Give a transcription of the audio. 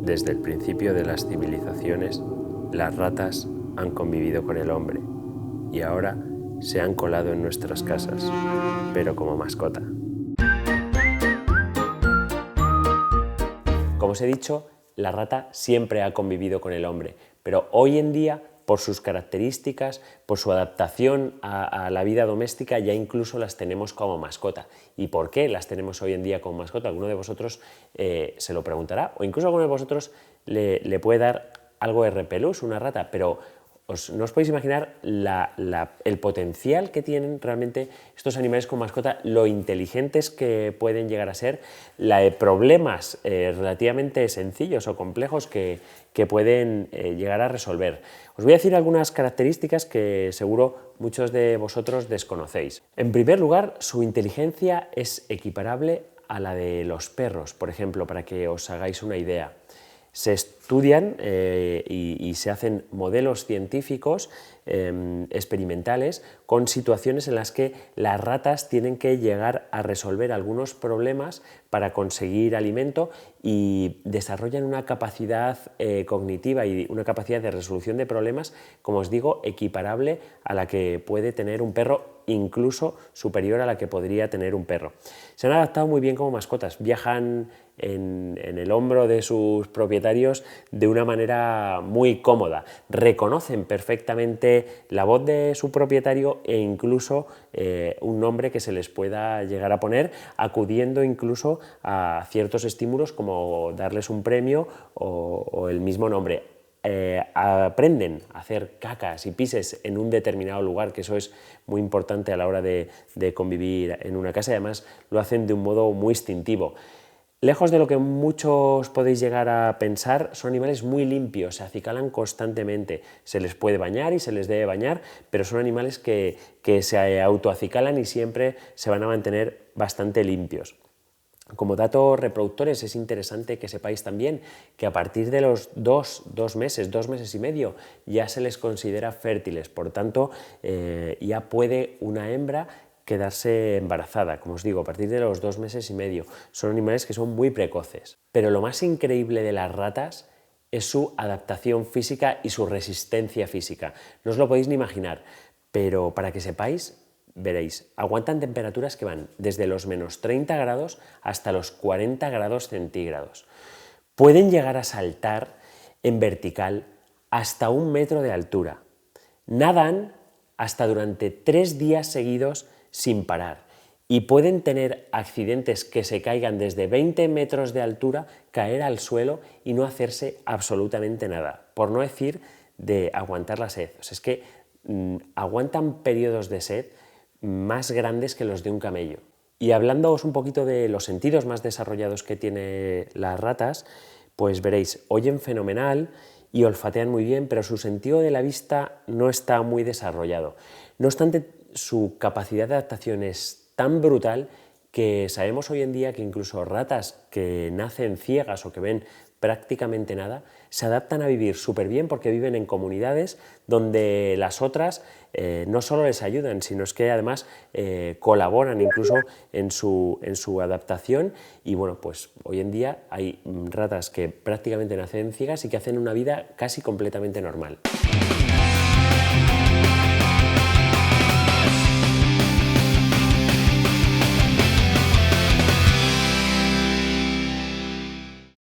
Desde el principio de las civilizaciones, las ratas han convivido con el hombre y ahora se han colado en nuestras casas, pero como mascota. Como os he dicho, la rata siempre ha convivido con el hombre, pero hoy en día, por sus características, por su adaptación a la vida doméstica, ya incluso las tenemos como mascota. ¿Y por qué las tenemos hoy en día como mascota? Alguno de vosotros se lo preguntará, o incluso alguno de vosotros le puede dar algo de repelús, una rata, pero no os podéis imaginar el potencial que tienen realmente estos animales con mascota, lo inteligentes que pueden llegar a ser, problemas relativamente sencillos o complejos que pueden llegar a resolver. Os voy a decir algunas características que seguro muchos de vosotros desconocéis. En primer lugar, su inteligencia es equiparable a la de los perros, por ejemplo, para que os hagáis una idea. Se estudian y se hacen modelos científicos experimentales con situaciones en las que las ratas tienen que llegar a resolver algunos problemas para conseguir alimento y desarrollan una capacidad cognitiva y una capacidad de resolución de problemas, como os digo, equiparable a la que puede tener un perro, incluso superior a la que podría tener un perro. Se han adaptado muy bien como mascotas, viajan en el hombro de sus propietarios de una manera muy cómoda, reconocen perfectamente la voz de su propietario e incluso un nombre que se les pueda llegar a poner, acudiendo incluso a ciertos estímulos como darles un premio o el mismo nombre. Aprenden a hacer cacas y pises en un determinado lugar, que eso es muy importante a la hora de convivir en una casa, y además lo hacen de un modo muy instintivo. Lejos de lo que muchos podéis llegar a pensar, son animales muy limpios, se acicalan constantemente, se les puede bañar y se les debe bañar, pero son animales que se autoacicalan y siempre se van a mantener bastante limpios. Como datos reproductores es interesante que sepáis también que a partir de los dos meses y medio, ya se les considera fértiles, por tanto ya puede una hembra quedarse embarazada, como os digo, a partir de los 2 meses y medio. Son animales que son muy precoces. Pero lo más increíble de las ratas es su adaptación física y su resistencia física. No os lo podéis ni imaginar, pero para que sepáis, veréis, aguantan temperaturas que van desde los menos 30 grados hasta los 40 grados centígrados. Pueden llegar a saltar en vertical hasta 1 metro de altura. Nadan hasta durante 3 días seguidos sin parar y pueden tener accidentes que se caigan desde 20 metros de altura, caer al suelo y no hacerse absolutamente nada, por no decir de aguantar la sed. O sea, es que aguantan periodos de sed más grandes que los de un camello. Y hablándoos un poquito de los sentidos más desarrollados que tienen las ratas, pues veréis, oyen fenomenal y olfatean muy bien, pero su sentido de la vista no está muy desarrollado. No obstante, su capacidad de adaptación es tan brutal que sabemos hoy en día que incluso ratas que nacen ciegas o que ven prácticamente nada, se adaptan a vivir súper bien porque viven en comunidades donde las otras no solo les ayudan, sino es que además colaboran incluso en su adaptación. Y bueno, pues hoy en día hay ratas que prácticamente nacen ciegas y que hacen una vida casi completamente normal.